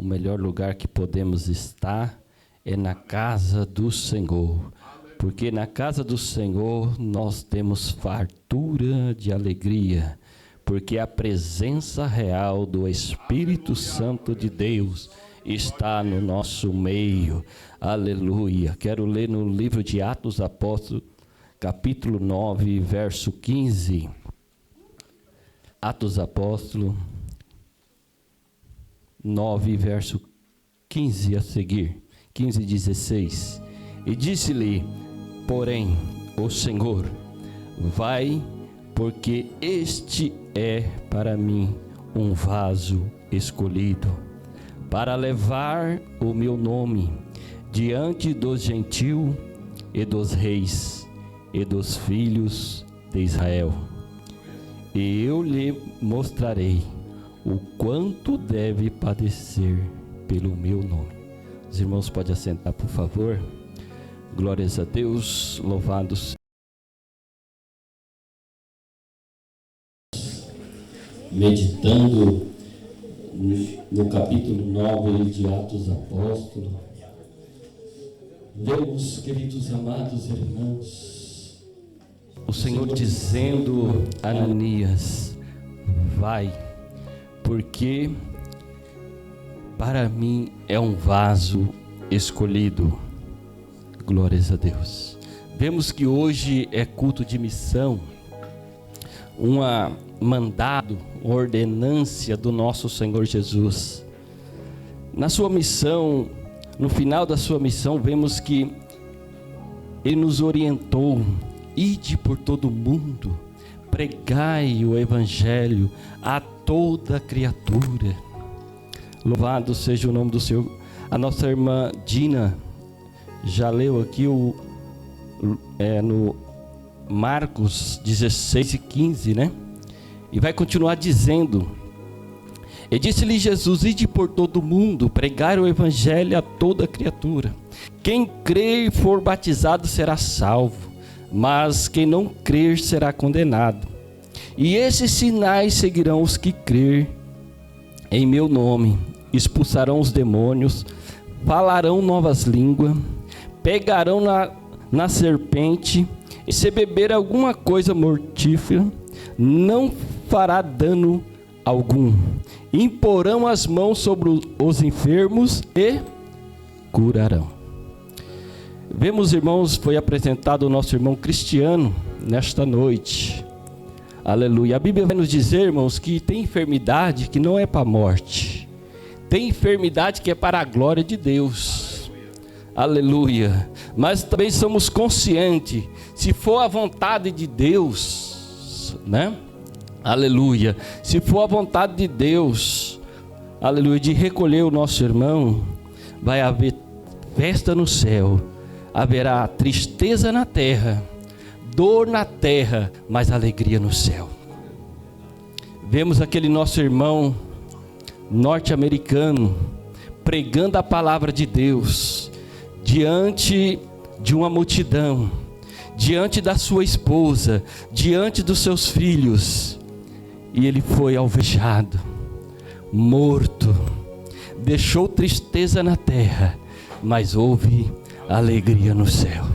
o melhor lugar que podemos estar é na casa do Senhor. Porque na casa do Senhor nós temos fartura de alegria. Porque a presença real do Espírito Santo de Deus está no nosso meio. Aleluia. Quero ler no livro de Atos Apóstolos, capítulo 9, verso 15. Atos Apóstolos 9, verso 15 a seguir. 15 e 16. E disse-lhe, porém, o Senhor, vai, porque este é para mim um vaso escolhido, para levar o meu nome diante dos gentios e dos reis e dos filhos de Israel. E eu lhe mostrarei o quanto deve padecer pelo meu nome. Os irmãos podem assentar, por favor. Glórias a Deus, louvados. Meditando no capítulo 9 de Atos Apóstolos, vemos, queridos amados irmãos, o Senhor dizendo a Ananias, vai, porque para mim é um vaso escolhido. Glórias a Deus. Vemos que hoje é culto de missão, mandado, ordenância do nosso Senhor Jesus. Na sua missão, no final da sua missão, vemos que Ele nos orientou, ide por todo o mundo, pregai o Evangelho a toda criatura. Louvado seja o nome do Senhor. A nossa irmã Dina já leu aqui no Marcos 16 e 15, né? E vai continuar dizendo, e disse-lhe Jesus, ide por todo o mundo, pregar o Evangelho a toda criatura. Quem crer e for batizado será salvo, mas quem não crer será condenado. E esses sinais seguirão os que crer em meu nome. Expulsarão os demônios, falarão novas línguas, pegarão na serpente, e se beber alguma coisa mortífera, não fará dano algum. Imporão as mãos sobre os enfermos e curarão. Vemos, irmãos, foi apresentado o nosso irmão Cristiano nesta noite. Aleluia. A Bíblia vai nos dizer, irmãos, que tem enfermidade que não é para a morte. Tem enfermidade que é para a glória de Deus. Aleluia. Mas também somos conscientes, se for a vontade de Deus, né? Aleluia. Se for a vontade de Deus, aleluia, de recolher o nosso irmão, vai haver festa no céu, haverá tristeza na terra, dor na terra, mas alegria no céu. Vemos aquele nosso irmão norte-americano pregando a palavra de Deus diante de uma multidão, diante da sua esposa, diante dos seus filhos, e ele foi alvejado, morto, deixou tristeza na terra, mas houve alegria no céu,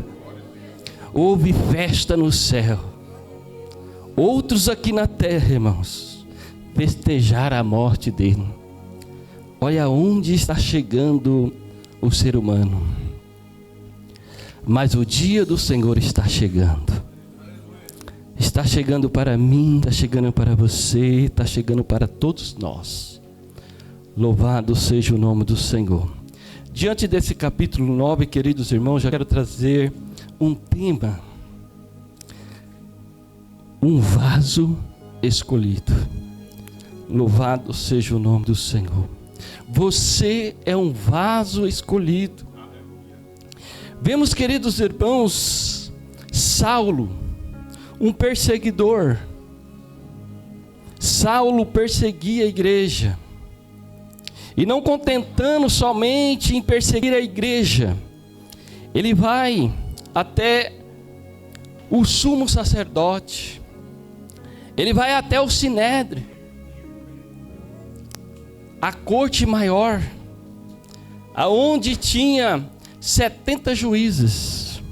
houve festa no céu. Outros aqui na terra, irmãos, festejaram a morte dele. Olha onde está chegando o ser humano. Mas o dia do Senhor está chegando. Está chegando para mim, está chegando para você, está chegando para todos nós. Louvado seja o nome do Senhor. Diante desse capítulo 9, queridos irmãos, já quero trazer um tema. Um vaso escolhido. Louvado seja o nome do Senhor. Você é um vaso escolhido. Vemos, queridos irmãos, Saulo, um perseguidor. Saulo perseguia a igreja. E não contentando somente em perseguir a igreja, ele vai até o sumo sacerdote. Ele vai até o sinédrio, a corte maior, aonde tinha 70 juízes.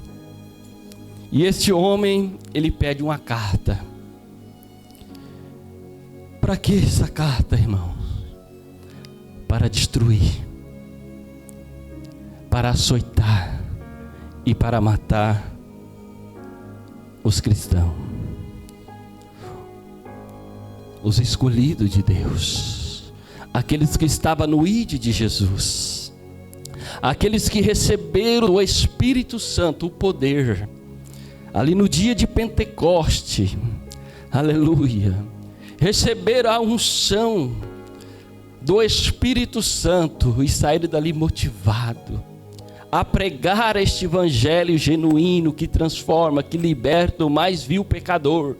E este homem, ele pede uma carta. Para que essa carta, irmãos? Para destruir, para açoitar e para matar os cristãos, os escolhidos de Deus, aqueles que estavam no ID de Jesus, aqueles que receberam do Espírito Santo o poder, ali no dia de Pentecoste, aleluia, receberam a unção do Espírito Santo e saíram dali motivados a pregar este evangelho genuíno que transforma, que liberta o mais vil pecador.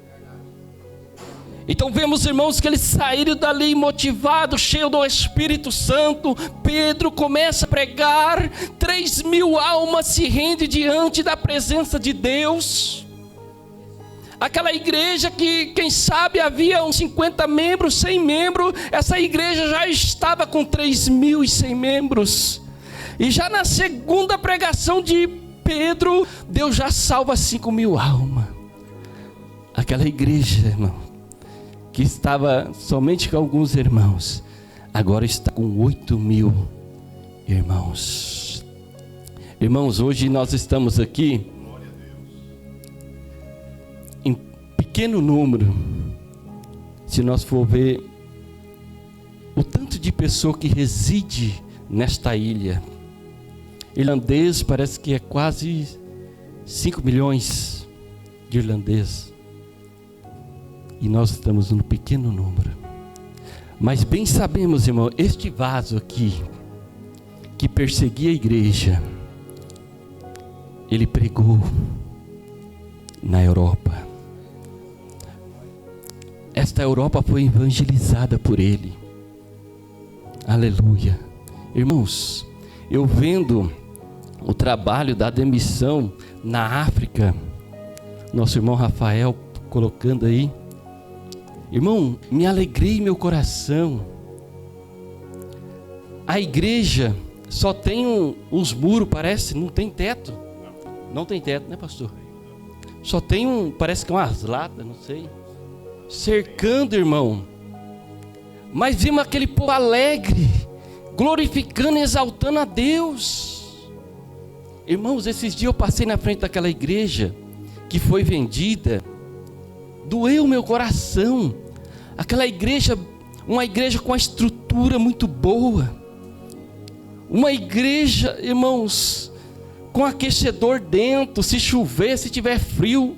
Então vemos, irmãos, que eles saíram dali motivados, cheios do Espírito Santo. Pedro começa a pregar, 3.000 almas se rendem diante da presença de Deus. Aquela igreja que, quem sabe, havia uns 50 membros, 100 membros, essa igreja já estava com 3.100 membros. E já na segunda pregação de Pedro, Deus já salva 5.000 almas. Aquela igreja, irmão, que estava somente com alguns irmãos, agora está com 8.000 irmãos. Irmãos, hoje nós estamos aqui em pequeno número. Se nós for ver o tanto de pessoa que reside nesta ilha, irlandês parece que é quase 5 milhões de irlandeses. E nós estamos no pequeno número. Mas bem sabemos, irmão, este vaso aqui, que perseguia a igreja, ele pregou na Europa. Esta Europa foi evangelizada por ele. Aleluia. Irmãos, eu vendo o trabalho da demissão na África, nosso irmão Rafael colocando aí, irmão, me alegrei meu coração. A igreja só tem uns muros, parece, não tem teto. Não tem teto, né, pastor? Só tem parece que umas latas, não sei, cercando, irmão. Mas vimos aquele povo alegre, glorificando e exaltando a Deus. Irmãos, esses dias eu passei na frente daquela igreja que foi vendida. Doeu meu coração. Aquela igreja, uma igreja com uma estrutura muito boa, uma igreja, irmãos, com aquecedor dentro, se chover, se tiver frio,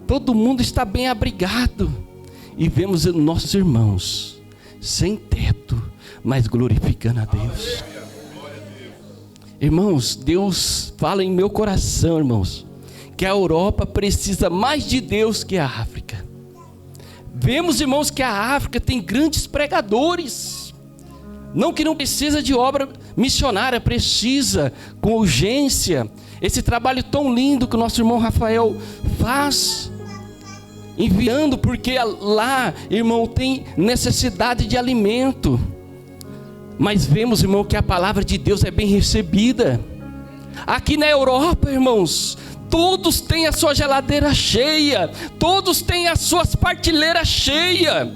todo mundo está bem abrigado. E vemos nossos irmãos sem teto, mas glorificando a Deus. Irmãos, Deus fala em meu coração, irmãos, que a Europa precisa mais de Deus que a África. Vemos, irmãos, que a África tem grandes pregadores. Não que não precisa de obra missionária, precisa com urgência. Esse trabalho tão lindo que o nosso irmão Rafael faz, enviando, porque lá, irmão, tem necessidade de alimento. Mas vemos, irmão, que a palavra de Deus é bem recebida. Aqui na Europa, irmãos, todos têm a sua geladeira cheia, todos têm as suas prateleiras cheias,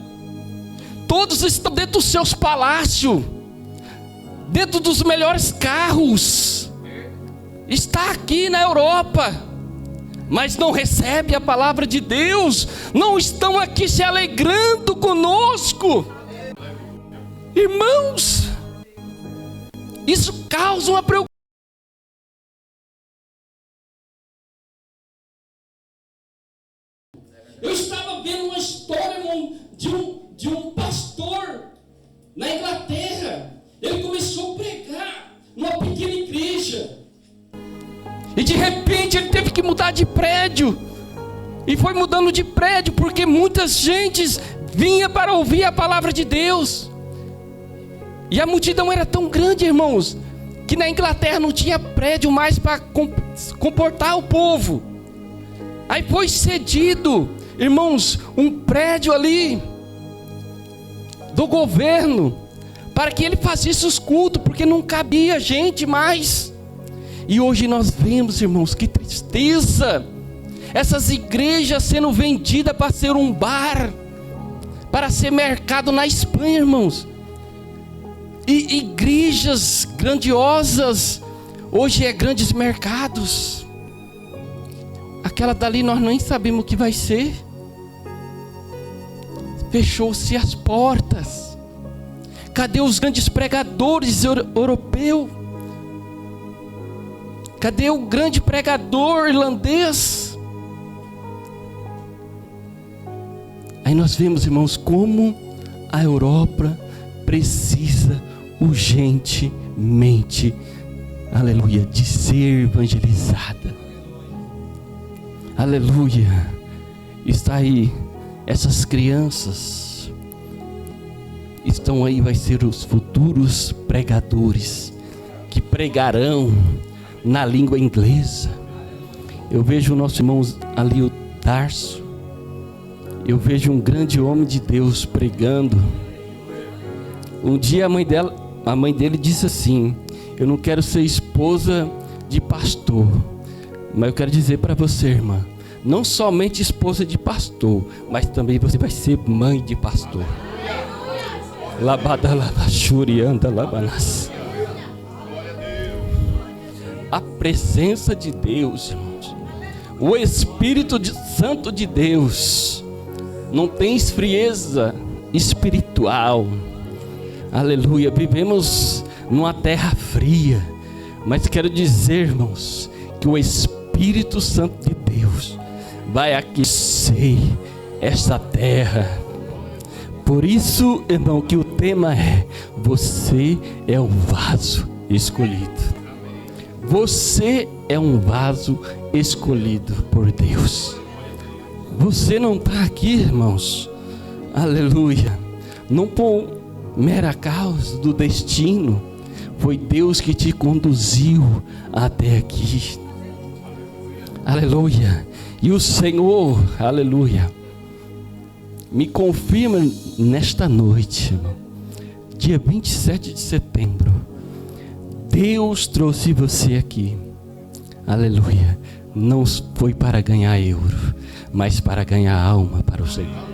todos estão dentro dos seus palácios, dentro dos melhores carros. Está aqui na Europa, mas não recebe a palavra de Deus, não estão aqui se alegrando conosco. Irmãos, isso causa uma preocupação. Eu estava vendo uma história, irmão, de um pastor na Inglaterra. Ele começou a pregar numa pequena igreja. E de repente ele teve que mudar de prédio. E foi mudando de prédio porque muitas gentes vinha para ouvir a palavra de Deus. E a multidão era tão grande, irmãos, que na Inglaterra não tinha prédio mais para comportar o povo. Aí foi cedido, irmãos, um prédio ali do governo para que ele fazesse os cultos, porque não cabia gente mais. E hoje nós vemos, irmãos, que tristeza, essas igrejas sendo vendidas para ser um bar, para ser mercado na Espanha, irmãos. E igrejas grandiosas, hoje é grandes mercados. Aquela dali nós nem sabemos o que vai ser. Fechou-se as portas. Cadê os grandes pregadores europeus? Cadê o grande pregador irlandês? Aí nós vemos, irmãos, como a Europa precisa urgentemente, aleluia, de ser evangelizada. Aleluia. Está aí, essas crianças estão aí, vai ser os futuros pregadores que pregarão na língua inglesa. Eu vejo o nosso irmão ali, o Tarso. Eu vejo um grande homem de Deus pregando. Um dia a mãe dele disse assim: eu não quero ser esposa de pastor, mas eu quero dizer para você, irmã, não somente esposa de pastor, mas também você vai ser mãe de pastor. A presença de Deus, irmãos, o Espírito Santo de Deus, não tem frieza espiritual. Aleluia. Vivemos numa terra fria, mas quero dizer, irmãos, que o Espírito Santo de Deus vai aquecer esta terra. Por isso, irmão, que o tema é: você é o vaso escolhido. Você é um vaso escolhido por Deus. Você não está aqui, irmãos, aleluia, não por mera causa do destino. Foi Deus que te conduziu até aqui. Aleluia. E o Senhor, aleluia, me confirma nesta noite, irmão, dia 27 de setembro, Deus trouxe você aqui, aleluia, não foi para ganhar euro, mas para ganhar alma para o Senhor.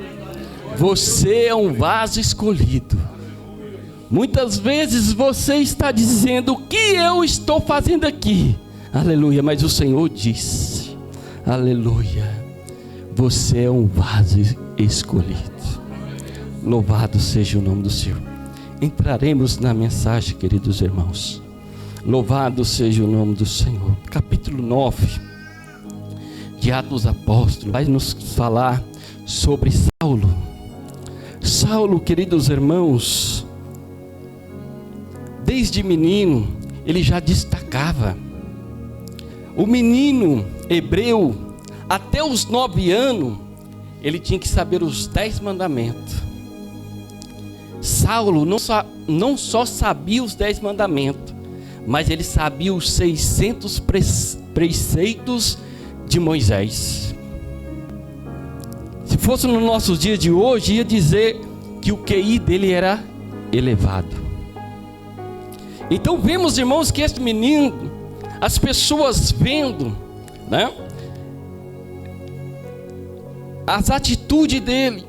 Você é um vaso escolhido. Muitas vezes você está dizendo: o que eu estou fazendo aqui? Aleluia, mas o Senhor disse, aleluia, você é um vaso escolhido. Louvado seja o nome do Senhor. Entraremos na mensagem, queridos irmãos. Louvado seja o nome do Senhor. Capítulo 9 de Atos dos Apóstolos vai nos falar sobre Saulo. Saulo, queridos irmãos, desde menino ele já destacava. O menino hebreu, até os 9 anos, ele tinha que saber os 10 mandamentos. Saulo não só sabia os 10 mandamentos, mas ele sabia os 600 preceitos de Moisés. Se fosse nos nossos dias de hoje, ia dizer que o QI dele era elevado. Então vemos, irmãos, que esse menino, as pessoas vendo, né, as atitudes dele,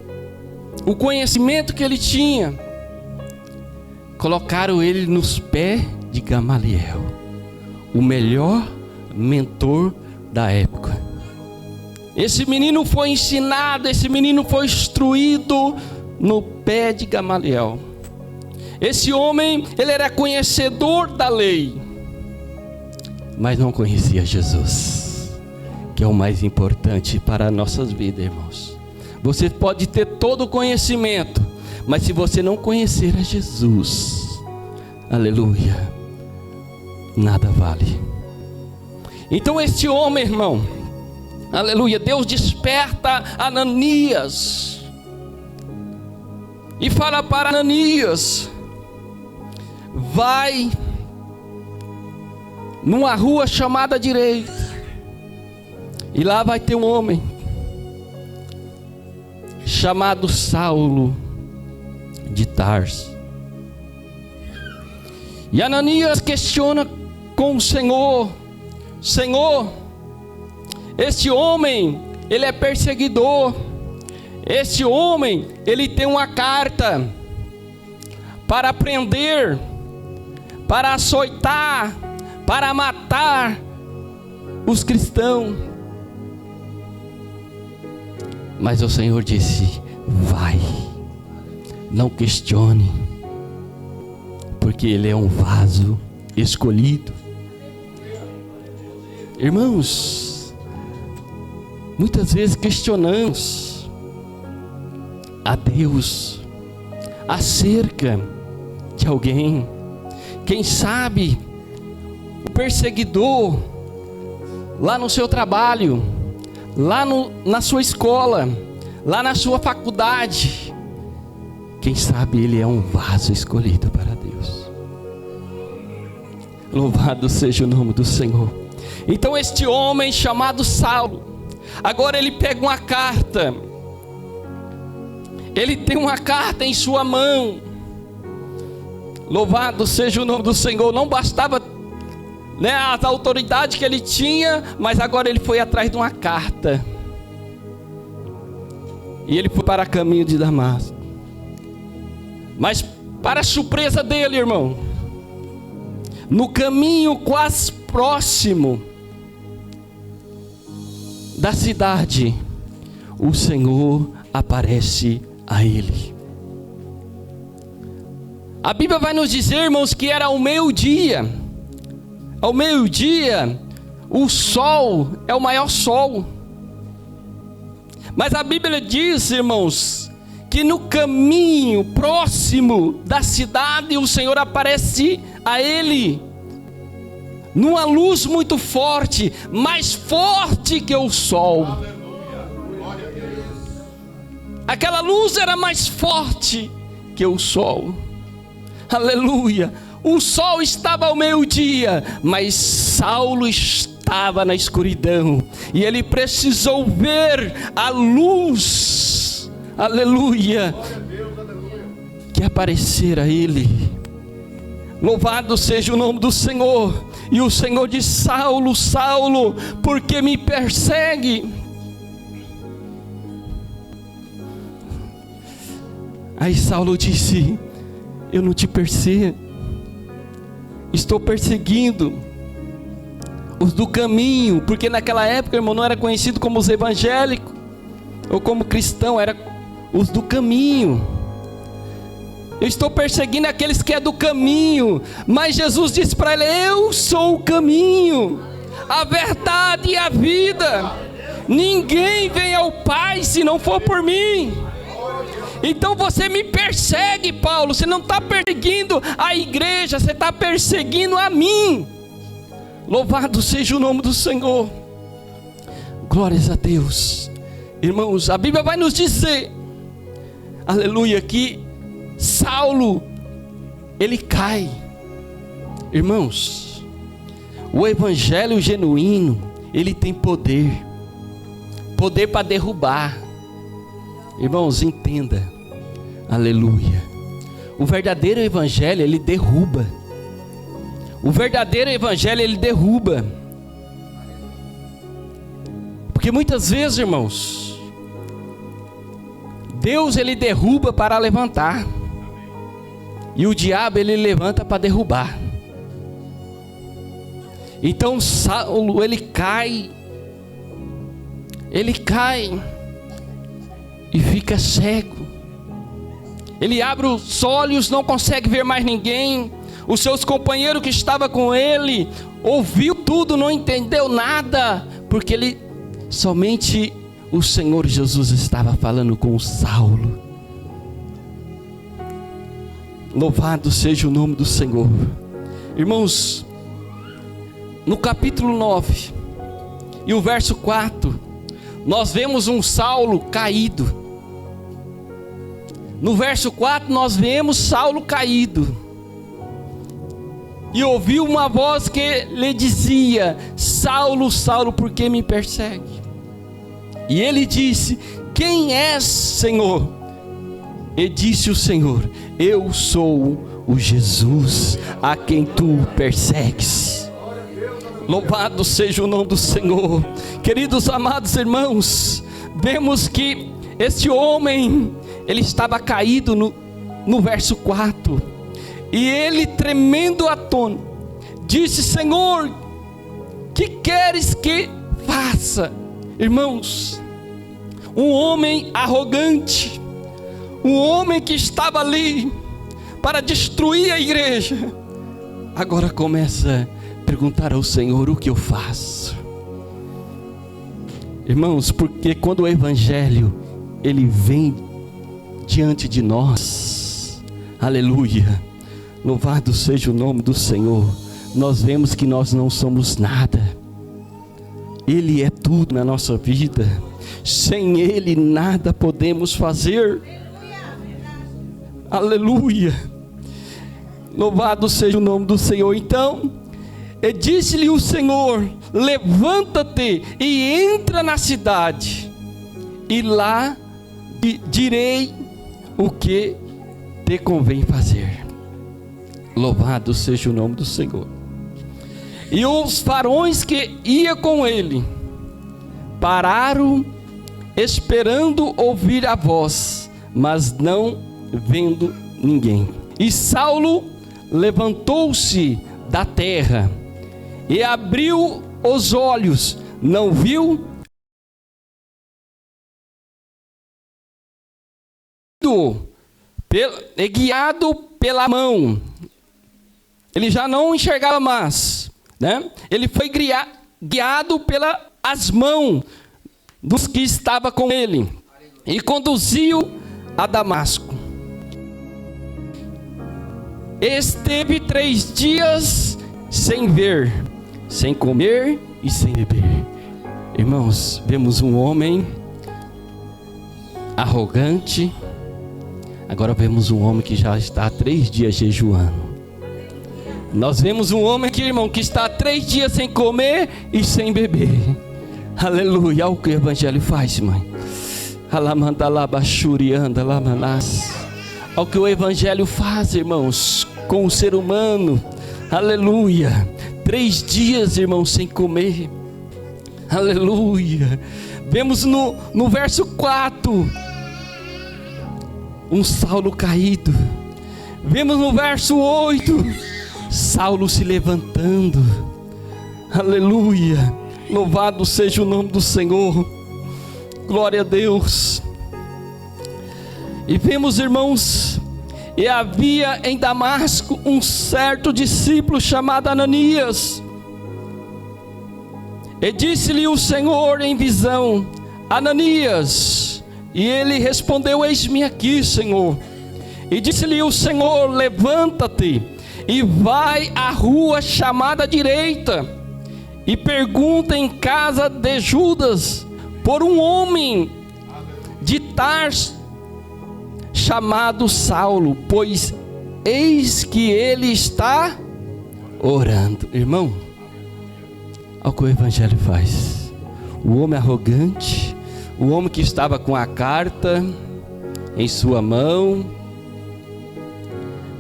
o conhecimento que ele tinha, colocaram ele nos pés de Gamaliel, o melhor mentor da época. Esse menino foi ensinado, esse menino foi instruído no pé de Gamaliel. Esse homem, ele era conhecedor da lei, mas não conhecia Jesus, que é o mais importante para nossas vidas, irmãos. Você pode ter todo o conhecimento, mas se você não conhecer a Jesus, aleluia, nada vale. Então este homem, irmão, aleluia, Deus desperta Ananias e fala para Ananias: vai numa rua chamada direita, e lá vai ter um homem chamado Saulo de Tarso. E Ananias questiona com o Senhor: Senhor, este homem, ele é perseguidor. Este homem, ele tem uma carta para prender, para açoitar, para matar os cristãos. Mas o Senhor disse: vai, não questione, porque ele é um vaso escolhido. Irmãos, muitas vezes questionamos a Deus acerca de alguém. Quem sabe o perseguidor lá no seu trabalho, lá na sua escola, lá na sua faculdade, quem sabe ele é um vaso escolhido para Deus. Louvado seja o nome do Senhor. Então este homem chamado Saulo, agora ele pega uma carta. Ele tem uma carta em sua mão. Louvado seja o nome do Senhor. Não bastava, as autoridades que ele tinha, mas agora ele foi atrás de uma carta. E ele foi para o caminho de Damasco. Mas para a surpresa dele, irmão, no caminho quase próximo da cidade, o Senhor aparece a ele. A Bíblia vai nos dizer, irmãos, que era ao meio-dia. Ao meio-dia, o sol é o maior sol. Mas a Bíblia diz, irmãos, que no caminho próximo da cidade, o Senhor aparece a ele numa luz muito forte, mais forte que o sol. Aquela luz era mais forte que o sol. Aleluia. O sol estava ao meio-dia, mas Saulo estava na escuridão, e ele precisou ver a luz, aleluia, que aparecera a ele. Louvado seja o nome do Senhor. E o Senhor diz: Saulo, Saulo, por que me persegue? Aí Saulo disse: eu não te perseguo, estou perseguindo os do caminho. Porque naquela época, irmão, não era conhecido como os evangélicos ou como cristão, era os do caminho. Eu estou perseguindo aqueles que é do caminho. Mas Jesus disse para ele: eu sou o caminho, a verdade e a vida. Ninguém vem ao Pai se não for por mim. Então você me persegue, Paulo. Você não está perseguindo a igreja, você está perseguindo a mim. Louvado seja o nome do Senhor. Glórias a Deus. Irmãos, a Bíblia vai nos dizer, aleluia, que Saulo, ele cai. Irmãos, o evangelho genuíno, ele tem poder para derrubar. Irmãos, entenda, aleluia, o verdadeiro evangelho, ele derruba. O verdadeiro evangelho, ele derruba. Porque muitas vezes, irmãos, Deus, ele derruba para levantar, e o diabo, ele levanta para derrubar. Então Saulo, ele cai e fica cego. Ele abre os olhos, não consegue ver mais ninguém. Os seus companheiros que estavam com ele ouviu tudo, não entendeu nada, porque ele somente o Senhor Jesus estava falando com o Saulo. Louvado seja o nome do Senhor. Irmãos, no capítulo 9 e o verso 4, nós vemos um Saulo caído. No verso 4 nós vemos Saulo caído, e ouviu uma voz que lhe dizia: Saulo, Saulo, por que me persegue? E ele disse: quem és, Senhor? E disse o Senhor: eu sou o Jesus a quem tu persegues. Louvado seja o nome do Senhor. Queridos amados irmãos, vemos que este homem, ele estava caído no verso 4, e ele, tremendo atônito, disse: Senhor, que queres que faça? Irmãos, um homem arrogante, um homem que estava ali para destruir a igreja, agora começa a perguntar ao Senhor: o que eu faço? Irmãos, porque quando o evangelho ele vem diante de nós, aleluia, louvado seja o nome do Senhor, nós vemos que nós não somos nada. Ele é tudo na nossa vida. Sem Ele nada podemos fazer. Aleluia. Louvado seja o nome do Senhor. Então, disse-lhe o Senhor: levanta-te e entra na cidade, e lá direi o que te convém fazer. Louvado seja o nome do Senhor. E os varões que iam com ele pararam, esperando ouvir a voz, mas não vendo ninguém. E Saulo levantou-se da terra e abriu os olhos, não viu, guiado pela mão. Ele já não enxergava mais, né? Ele foi guiado pelas mãos dos que estavam com ele, e conduziu a Damasco. Esteve 3 dias sem ver, sem comer e sem beber. Irmãos, vemos um homem arrogante. Agora vemos um homem que já está há 3 dias jejuando. Nós vemos um homem aqui, irmão, que está há 3 dias sem comer e sem beber. Aleluia. Olha o que o evangelho faz, mãe. Olha o que o evangelho faz, irmãos, com o ser humano. Aleluia. 3 dias, irmão, sem comer. Aleluia. Vemos no verso 4 um Saulo caído. Vemos no verso 8 Saulo se levantando. Aleluia. Louvado seja o nome do Senhor. Glória a Deus. E vemos, irmãos, e havia em Damasco um certo discípulo chamado Ananias. E disse-lhe o Senhor em visão: Ananias. E ele respondeu: eis-me aqui, Senhor. E disse-lhe o Senhor: levanta-te e vai à rua chamada direita, e pergunta em casa de Judas por um homem de Tarso chamado Saulo, pois eis que ele está orando. Irmão, olha o que o evangelho faz. O homem arrogante, o homem que estava com a carta em sua mão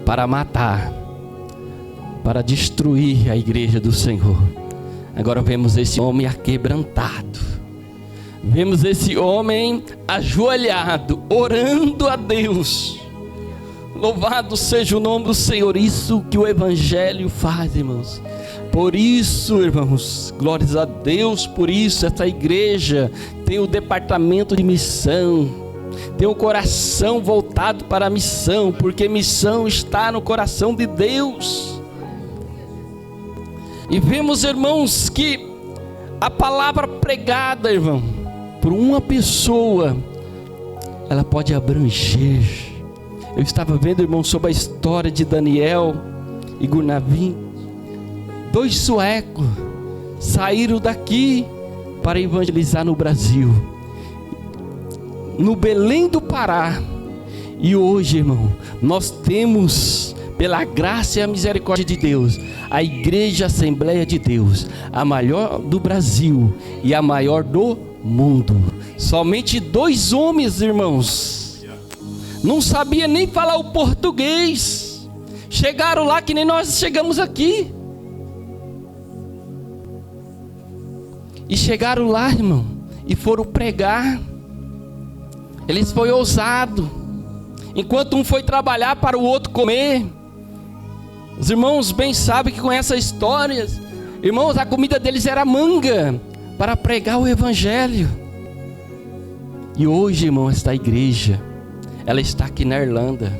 para matar, para destruir a igreja do Senhor. Agora vemos esse homem aquebrantado. Vemos esse homem ajoelhado, orando a Deus. Louvado seja o nome do Senhor. Isso que o evangelho faz, irmãos. Por isso, irmãos, glórias a Deus. Por isso essa igreja tem o departamento de missão, tem o coração voltado para a missão, porque missão está no coração de Deus. E vemos, irmãos, que a palavra pregada, irmão, por uma pessoa, ela pode abranger. Eu estava vendo, irmão, sobre a história de Daniel e Gurnavim. 2 suecos saíram daqui para evangelizar no Brasil, no Belém do Pará. E hoje, irmão, nós temos, pela graça e a misericórdia de Deus, a Igreja Assembleia de Deus, a maior do Brasil e a maior do mundo. Somente 2 homens, irmãos, não sabia nem falar o português, chegaram lá que nem nós chegamos aqui. E chegaram lá, irmão, e foram pregar. Eles foram ousados. Enquanto um foi trabalhar para o outro comer. Os irmãos bem sabem que com essas histórias, irmãos, a comida deles era manga para pregar o evangelho. E hoje, irmão, esta igreja, ela está aqui na Irlanda.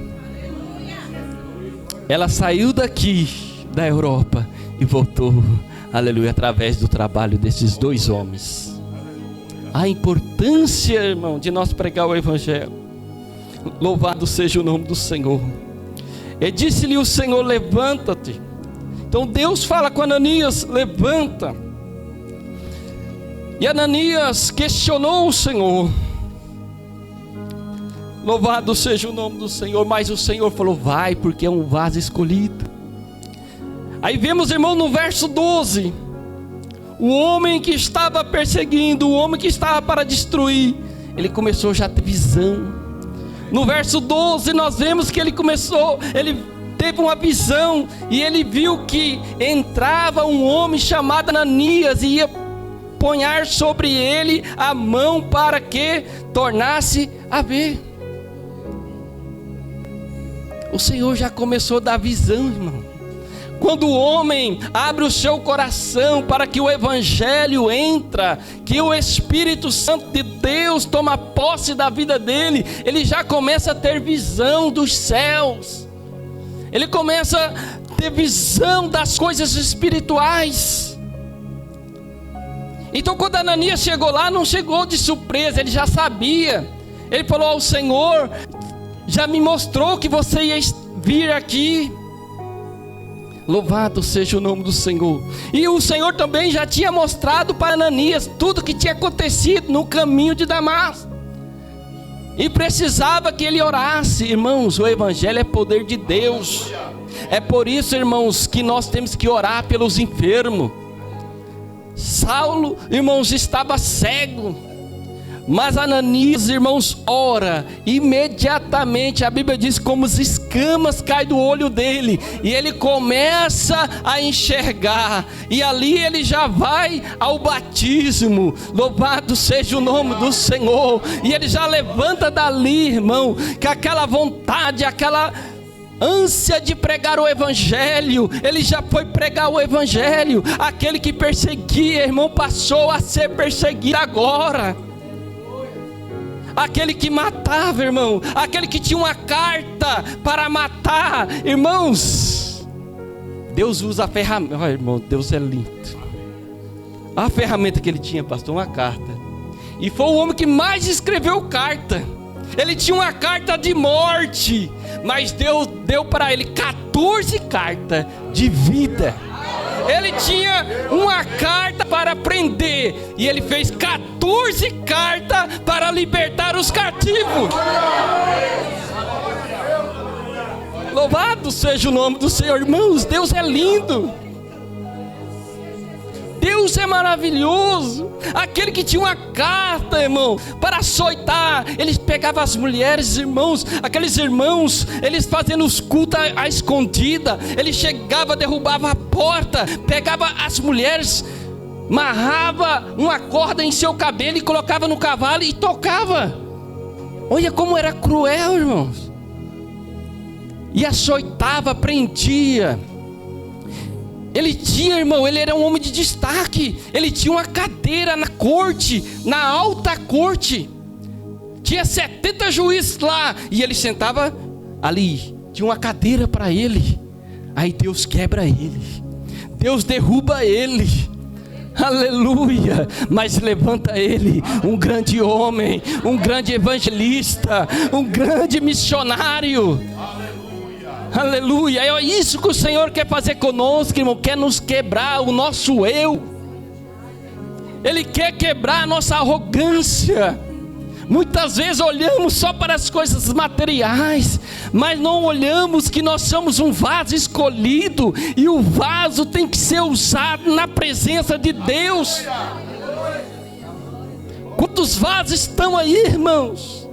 Ela saiu daqui da Europa e voltou, aleluia, através do trabalho desses dois homens. A importância, irmão, de nós pregar o evangelho. Louvado seja o nome do Senhor. E disse-lhe o Senhor: levanta-te. Então Deus fala com Ananias: levanta. E Ananias questionou o Senhor. Louvado seja o nome do Senhor. Mas o Senhor falou: vai, porque é um vaso escolhido. Aí vemos, irmão, no verso 12, o homem que estava perseguindo, o homem que estava para destruir, ele começou já a ter visão. No verso 12 nós vemos que ele teve uma visão, e ele viu que entrava um homem chamado Ananias e ia pôr sobre ele a mão para que tornasse a ver. O Senhor já começou a dar visão, irmão. Quando o homem abre o seu coração para que o evangelho entra, que o Espírito Santo de Deus toma posse da vida dele, ele já começa a ter visão dos céus. Ele começa a ter visão das coisas espirituais. Então quando Ananias chegou lá, não chegou de surpresa, ele já sabia. Ele falou: o Senhor já me mostrou que você ia vir aqui. Louvado seja o nome do Senhor. E o Senhor também já tinha mostrado para Ananias tudo que tinha acontecido no caminho de Damasco. E precisava que ele orasse. Irmãos, o evangelho é poder de Deus. É por isso, irmãos, que nós temos que orar pelos enfermos. Saulo, irmãos, estava cego, mas Ananias, irmãos, ora. Imediatamente a Bíblia diz como as escamas caem do olho dele, e ele começa a enxergar, e ali ele já vai ao batismo. Louvado seja o nome do Senhor. E ele já levanta dali, irmão, com aquela vontade, aquela ânsia de pregar o evangelho. Ele já foi pregar o evangelho. Aquele que perseguia, irmão, passou a ser perseguido agora. Aquele que matava, irmão, aquele que tinha uma carta para matar, irmãos, Deus usa a ferramenta. Oh, irmão, Deus é lindo. A ferramenta que ele tinha, pastor, uma carta. E foi o homem que mais escreveu carta. Ele tinha uma carta de morte, mas Deus deu para ele 14 cartas de vida. Ele tinha uma carta para prender, e ele fez 14 cartas para libertar os cativos. Louvado seja o nome do Senhor. Irmãos, Deus é lindo. Deus é maravilhoso. Aquele que tinha uma carta, irmão, para açoitar, eles pegavam as mulheres, irmãos, aqueles irmãos, eles fazendo os cultos à escondida, ele chegava, derrubava a porta, pegava as mulheres, amarrava uma corda em seu cabelo e colocava no cavalo e tocava. Olha como era cruel, irmãos. E açoitava, prendia. Ele tinha, irmão, ele era um homem de destaque. Ele tinha uma cadeira na corte, na alta corte. Tinha 70 juízes lá, e ele sentava ali. Tinha uma cadeira para ele. Aí Deus quebra ele, Deus derruba ele. Aleluia. Mas levanta ele, um grande homem, um grande evangelista, um grande missionário. Aleluia. É isso que o Senhor quer fazer conosco, irmão. Quer nos quebrar o nosso eu. Ele quer quebrar a nossa arrogância. Muitas vezes olhamos só para as coisas materiais, mas não olhamos que nós somos um vaso escolhido, e o vaso tem que ser usado na presença de Deus. Quantos vasos estão aí, irmãos?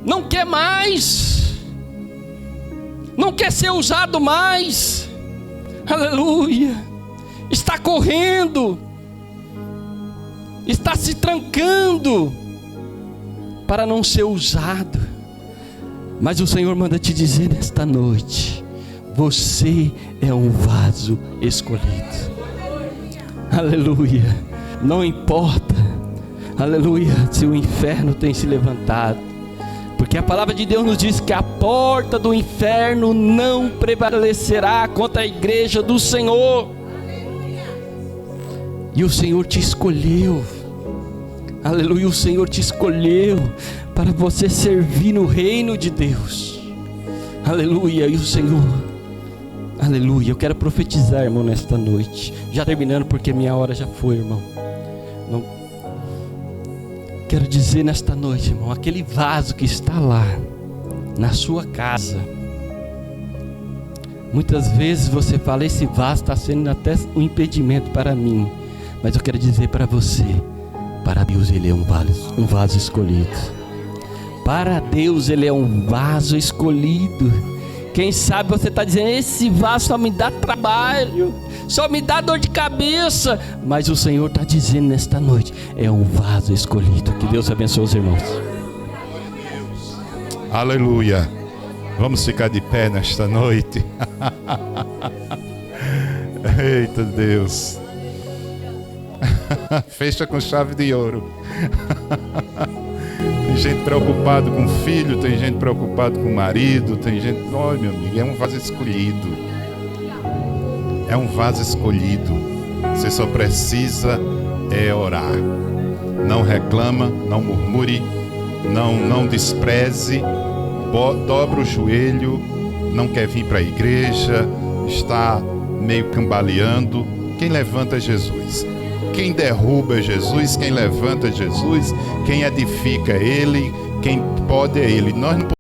Não quer mais. não quer ser usado mais, aleluia, está correndo, está se trancando para não ser usado. Mas o Senhor manda te dizer nesta noite: você é um vaso escolhido, aleluia. Não importa, aleluia, se o inferno tem se levantado, porque a palavra de Deus nos diz que a porta do inferno não prevalecerá contra a igreja do Senhor. E o Senhor te escolheu, aleluia, o Senhor te escolheu para você servir no reino de Deus, aleluia. E o Senhor, aleluia, eu quero profetizar, irmão, nesta noite, já terminando porque minha hora já foi, irmão. Não quero dizer nesta noite, irmão, aquele vaso que está lá na sua casa, muitas vezes você fala: esse vaso está sendo até um impedimento para mim. Mas eu quero dizer para você: para Deus ele é um vaso escolhido. Para Deus ele é um vaso escolhido. Quem sabe você está dizendo: esse vaso só me dá trabalho, só me dá dor de cabeça. Mas o Senhor está dizendo nesta noite: é um vaso escolhido. Que Deus abençoe os irmãos. Aleluia. Vamos ficar de pé nesta noite. Eita Deus. Fecha com chave de ouro. Tem gente preocupada com o filho, tem gente preocupada com o marido, tem gente... Olha, meu amigo, é um vaso escolhido. É um vaso escolhido. Você só precisa orar. Não reclama, não murmure, não despreze, dobra o joelho, não quer vir para a igreja, está meio cambaleando. Quem levanta é Jesus. Quem derruba é Jesus, quem levanta é Jesus, quem edifica é Ele, quem pode é Ele. Nós não